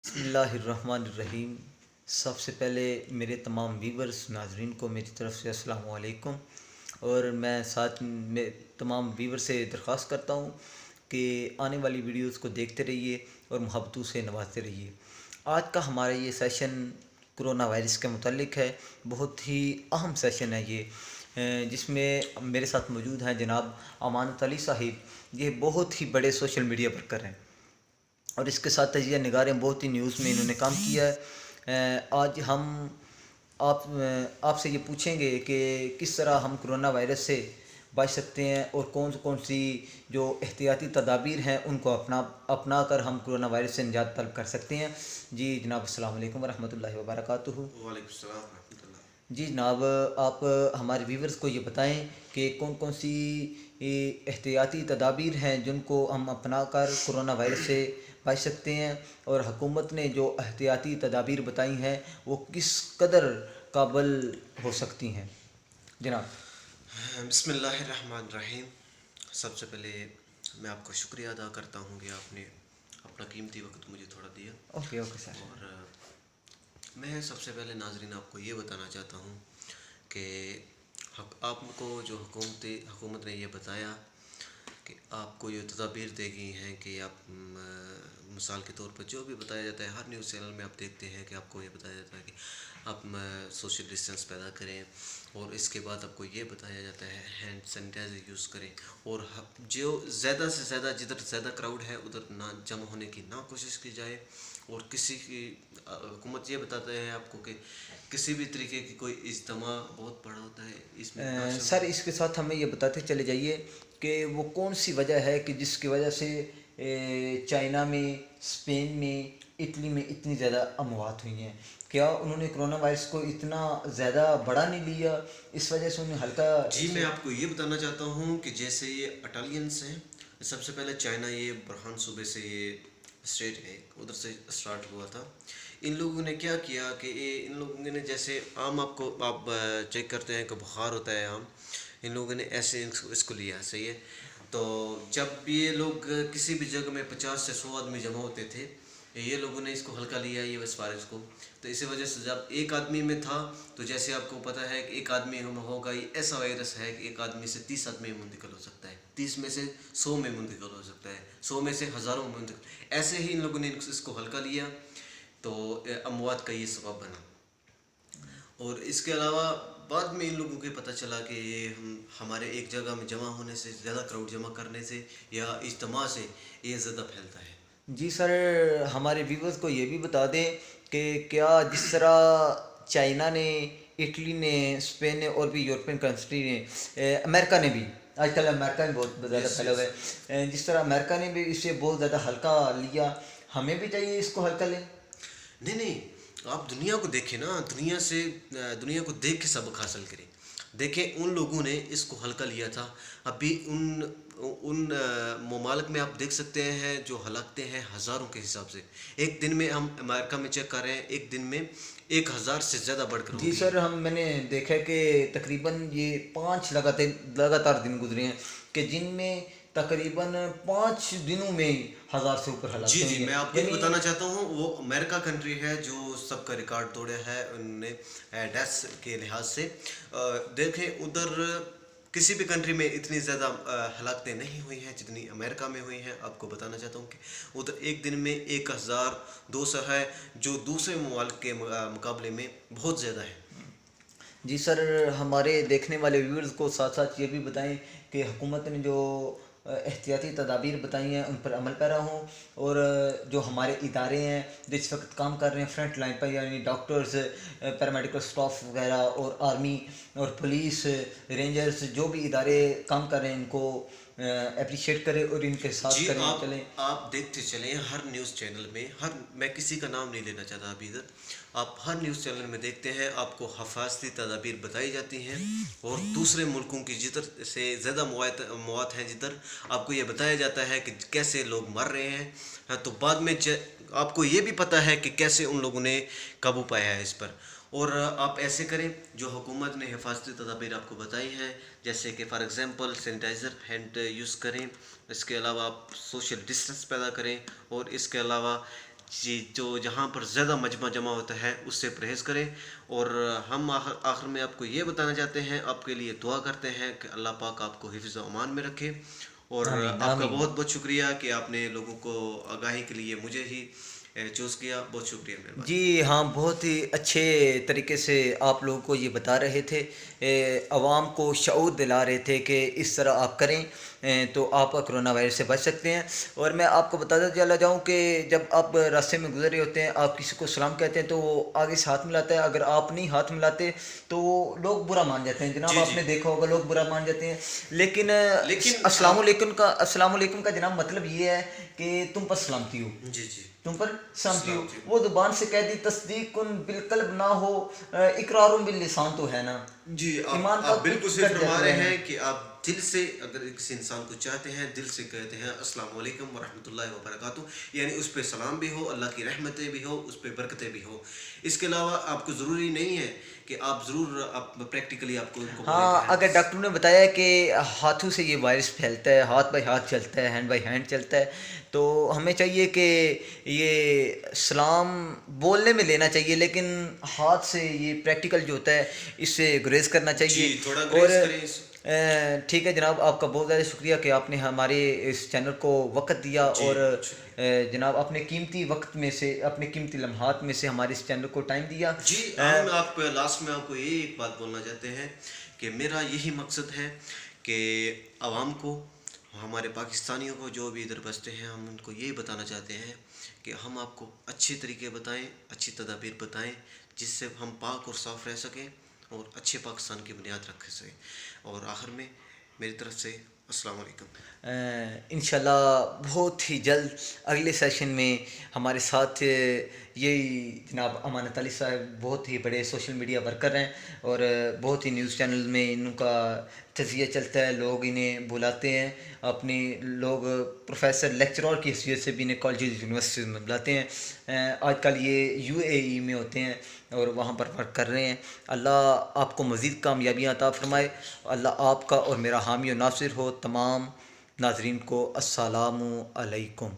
بسم اللہ الرحمن الرحیم۔ سب سے پہلے میرے تمام ویورز ناظرین کو میری طرف سے السلام علیکم، اور میں ساتھ میں تمام ویور سے درخواست کرتا ہوں کہ آنے والی ویڈیوز کو دیکھتے رہیے اور محبتوں سے نوازتے رہیے۔ آج کا ہمارا یہ سیشن کرونا وائرس کے متعلق ہے۔ بہت ہی اہم سیشن ہے یہ، جس میں میرے ساتھ موجود ہیں جناب امانت علی صاحب۔ یہ بہت ہی بڑے سوشل میڈیا ورکر ہیں، اور اس کے ساتھ تجزیہ نگار ہیں، بہت ہی نیوز میں انہوں نے کام کیا ہے۔ آج ہم آپ سے یہ پوچھیں گے کہ کس طرح ہم کرونا وائرس سے بچ سکتے ہیں، اور کون سی جو احتیاطی تدابیر ہیں ان کو اپنا کر ہم کرونا وائرس سے نجات طلب کر سکتے ہیں۔ جی جناب، السلام علیکم ورحمۃ اللہ وبرکاتہ۔ وعلیکم السلام ورحمۃ اللہ۔ جی جناب، آپ ہمارے ویورز کو یہ بتائیں کہ کون سی احتیاطی تدابیر ہیں جن کو ہم اپنا کر کرونا وائرس سے بچ سکتے ہیں، اور حکومت نے جو احتیاطی تدابیر بتائی ہیں وہ کس قدر قابل ہو سکتی ہیں جناب؟ بسم اللہ الرحمن الرحیم۔ سب سے پہلے میں آپ کو شکریہ ادا کرتا ہوں کہ آپ نے اپنا قیمتی وقت مجھے تھوڑا دیا۔ Okay sir. اور میں سب سے پہلے ناظرین آپ کو یہ بتانا چاہتا ہوں کہ آپ کو جو حکومت نے یہ بتایا کہ آپ کو یہ تدابیر دی گئی ہیں کہ آپ مثال کے طور پر جو بھی بتایا جاتا ہے ہر نیوز چینل میں آپ دیکھتے ہیں کہ آپ کو یہ بتایا جاتا ہے کہ آپ سوشل ڈسٹینس پیدا کریں، اور اس کے بعد آپ کو یہ بتایا جاتا ہے ہینڈ سینیٹائزر یوز کریں، اور جو زیادہ سے زیادہ جدھر زیادہ کراؤڈ ہے ادھر نہ جمع ہونے کی نہ کوشش کی جائے، اور کسی کی حکومت یہ بتاتا ہے آپ کو کہ کسی بھی طریقے کی کوئی اجتماع بہت بڑا ہوتا ہے اس میں سر اس کے ساتھ ہمیں یہ بتاتے چلے جائیے کہ وہ کون سی وجہ ہے کہ جس کی وجہ سے چائنا میں، اسپین میں، اٹلی میں اتنی زیادہ اموات ہوئی ہیں؟ کیا انہوں نے کرونا وائرس کو اتنا زیادہ بڑا نہیں لیا، اس وجہ سے انہیں ہلکا؟ جی میں آپ کو یہ بتانا چاہتا ہوں کہ جیسے یہ اٹالینس ہیں، سب سے پہلے چائنا، یہ برہان صوبے سے یہ اسٹیٹ ہے، ادھر سے اسٹارٹ ہوا تھا۔ ان لوگوں نے کیا کیا کہ ان لوگوں نے جیسے عام آپ چیک کرتے ہیں کہ بخار ہوتا ہے عام، ان لوگوں نے ایسے اس کو لیا، صحیح ہے۔ تو جب یہ لوگ کسی بھی جگہ میں 50 سے 100 آدمی جمع ہوتے تھے، یہ لوگوں نے اس کو ہلکا لیا یہ اس وائرس کو، تو اسی وجہ سے جب ایک آدمی میں تھا تو جیسے آپ کو پتہ ہے کہ ایک آدمی ہوگا، یہ ایسا وائرس ہے کہ ایک آدمی سے 30 آدمی منتقل ہو سکتا ہے، 30 میں سے 100 میں منتقل ہو سکتا ہے، 100 میں سے ہزاروں میں منتقل، ایسے ہی ان لوگوں نے اس کو ہلکا لیا تو اموات کا یہ سبب بنا۔ اور اس کے علاوہ بعد میں ان لوگوں کو پتہ چلا کہ یہ ہمارے ایک جگہ میں جمع ہونے سے، زیادہ کراؤڈ جمع کرنے سے یا اجتماع سے یہ زیادہ پھیلتا ہے۔ جی سر، ہمارے ویورز کو یہ بھی بتا دیں کہ کیا جس طرح چائنا نے، اٹلی نے، اسپین نے، اور بھی یورپین کنٹری نے، امریکہ نے بھی، آج کل امریکہ میں بہت زیادہ پھیلا ہوا ہے، جس طرح امریکہ نے بھی اسے بہت زیادہ ہلکا لیا، ہمیں بھی چاہیے اس کو ہلکا لیں؟ نہیں، آپ دنیا کو دیکھیں نا، دنیا کو دیکھ کے سبق حاصل کریں۔ دیکھیں ان لوگوں نے اس کو ہلکا لیا تھا، ابھی ان ممالک میں آپ دیکھ سکتے ہیں جو ہلاکتیں ہیں ہزاروں کے حساب سے، ایک دن میں ہم امریکہ میں چیک کر رہے ہیں ایک دن میں 1000 سے زیادہ بڑھ کر جی ہوگی۔ سر، میں نے دیکھا ہے کہ تقریباً یہ 5 لگاتار دن گزرے ہیں کہ جن میں تقریباً 5 دنوں میں 1000 سے اوپر جی ہلاکتیں ہوئی میں ہیں، آپ کو یہ بتانا چاہتا ہوں، وہ امریکہ کنٹری ہے جو سب کا ریکارڈ توڑا ہے انہوں نے ڈیتھس کے لحاظ سے۔ دیکھیں ادھر کسی بھی کنٹری میں اتنی زیادہ ہلاکتیں نہیں ہوئی ہیں جتنی امریکہ میں ہوئی ہیں۔ آپ کو بتانا چاہتا ہوں کہ ادھر ایک دن میں 1200 ہے، جو دوسرے ممالک کے مقابلے میں بہت زیادہ ہے۔ جی سر، ہمارے دیکھنے والے ویورز کو ساتھ ساتھ یہ بھی بتائیں کہ حکومت نے جو احتیاطی تدابیر بتائی ہیں ان پر عمل پیرا ہوں، اور جو ہمارے ادارے ہیں جو اس وقت کام کر رہے ہیں فرنٹ لائن پر، یعنی ڈاکٹرز، پیرامیڈیکل سٹاف وغیرہ، اور آرمی اور پولیس، رینجرز، جو بھی ادارے کام کر رہے ہیں ان کو اپریشیٹ کریں اور ان کے ساتھ جی کریں چلیں۔ آپ دیکھتے چلیں ہر نیوز چینل میں، میں کسی کا نام نہیں لینا چاہتا ابھی ادھر، آپ ہر نیوز چینل میں دیکھتے ہیں آپ کو حفاظتی تدابیر بتائی جاتی ہیں، اور دوسرے ملکوں کی جدھر سے زیادہ مواد ہیں جدھر آپ کو یہ بتایا جاتا ہے کہ کیسے لوگ مر رہے ہیں، تو بعد میں آپ کو یہ بھی پتہ ہے کہ کیسے ان لوگوں نے قابو پایا ہے اس پر۔ اور آپ ایسے کریں جو حکومت نے حفاظتی تدابیر آپ کو بتائی ہیں، جیسے کہ for example sanitiser hand use کریں، اس کے علاوہ آپ سوشل ڈسٹینس پیدا کریں، اور اس کے علاوہ جو جہاں پر زیادہ مجمع جمع ہوتا ہے اس سے پرہیز کریں. اور ہم آخر میں آپ کو یہ بتانا چاہتے ہیں، آپ کے لیے دعا کرتے ہیں کہ اللہ پاک آپ کو حفظ و امان میں رکھے. اور آمین آپ کا آمین. بہت بہت شکریہ کہ آپ نے لوگوں کو آگاہی کے لیے مجھے ہی چوز کیا. بہت شکریہ، مہربانی. جی ہاں، بہت ہی اچھے طریقے سے آپ لوگوں کو یہ بتا رہے تھے، عوام کو شعور دلا رہے تھے کہ اس طرح آپ کریں تو آپ کرونا وائرس سے بچ سکتے ہیں. اور میں آپ کو بتاتا چلا جاؤں کہ جب آپ راستے میں گزر رہے ہوتے ہیں، آپ کسی کو سلام کہتے ہیں تو وہ آگے سے ہاتھ ملاتا ہے. اگر آپ نہیں ہاتھ ملاتے تو لوگ برا مان جاتے ہیں. جناب جی آپ جی نے دیکھا ہوگا لوگ برا مان جاتے ہیں. لیکن لیکن السلام آپ علیکم کا جناب مطلب یہ ہے کہ تم پر سلامتی ہو، جی جی تم پر سلامتی ہو. سلامتی. وہ زبان سے کہہ دی تصدیق بالقلب نہ ہو، اقرار باللسان تو ہے نا. جی، ایمان کا آپ بالکل کچھ صحیح کٹ فرما جاتا رہے ہے نا. ہیں کہ آپ دل سے اگر کسی انسان کو چاہتے ہیں، دل سے کہتے ہیں السلام علیکم ورحمۃ اللہ وبرکاتہ، یعنی اس پہ سلام بھی ہو، اللہ کی رحمتیں بھی ہو، اس پہ برکتیں بھی ہو. اس کے علاوہ آپ کو ضروری نہیں ہے کہ آپ ضرور آپ پریکٹیکلی آپ کو ان کو بولیں کہ ہاں، اگر ڈاکٹر نے بتایا ہے کہ ہاتھوں سے یہ وائرس پھیلتا ہے، ہاتھ بائی ہاتھ چلتا ہے، ہینڈ بائی ہینڈ چلتا ہے، تو ہمیں چاہیے کہ یہ سلام بولنے میں لینا چاہیے، لیکن ہاتھ سے یہ پریکٹیکل جو ہوتا ہے اس سے گریز کرنا چاہیے. جی تھوڑا اور گریز کریں ٹھیک ہے جناب، آپ کا بہت زیادہ شکریہ کہ آپ نے ہمارے اس چینل کو وقت دیا، جی اور بہت شکریہ. جناب اپنے قیمتی وقت میں سے، اپنے قیمتی لمحات میں سے ہمارے اس چینل کو ٹائم دیا. جی، ہم آپ لاسٹ میں آپ کو یہ ایک بات بولنا چاہتے ہیں کہ میرا یہی مقصد ہے کہ عوام کو، ہمارے پاکستانیوں کو جو بھی ادھر بستے ہیں، ہم ان کو یہی بتانا چاہتے ہیں کہ ہم آپ کو اچھے طریقے بتائیں، اچھی تدابیر بتائیں، جس سے ہم پاک اور صاف رہ سکیں اور اچھے پاکستان کی بنیاد رکھ سکیں. اور آخر میں میری طرف سے السلام علیکم. انشاءاللہ بہت ہی جلد اگلے سیشن میں ہمارے ساتھ یہی جناب امانت علی صاحب بہت ہی بڑے سوشل میڈیا ورکر ہیں، اور بہت ہی نیوز چینل میں ان کا تجزیہ چلتا ہے، لوگ انہیں بلاتے ہیں، اپنی لوگ پروفیسر لیکچرار کی حیثیت سے بھی انہیں کالجز یونیورسٹیز میں بلاتے ہیں. آج کل یہ UAE میں ہوتے ہیں اور وہاں پر ورک کر رہے ہیں. اللہ آپ کو مزید کامیابیاں عطا فرمائے. اللہ آپ کا اور میرا حامی و ناصر ہو. تمام ناظرین کو السلام علیکم.